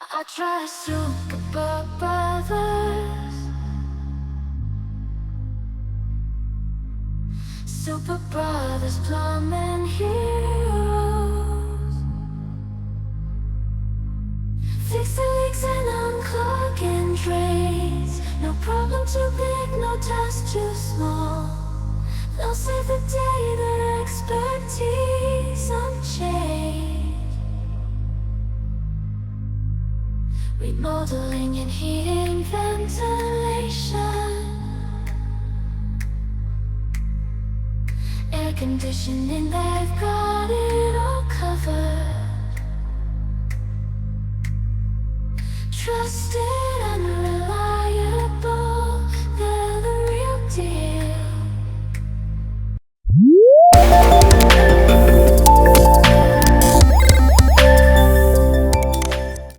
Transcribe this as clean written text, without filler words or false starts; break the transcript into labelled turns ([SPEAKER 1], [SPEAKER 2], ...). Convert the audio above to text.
[SPEAKER 1] I try super brothers, super brothers, plumbing heroes. Fix the leaks and unclogging drains. No problem too big, no task too small. They'll save the day, their expertise unchanged. Remodeling and heating, ventilation, air conditioning, they've got it all covered. Trusted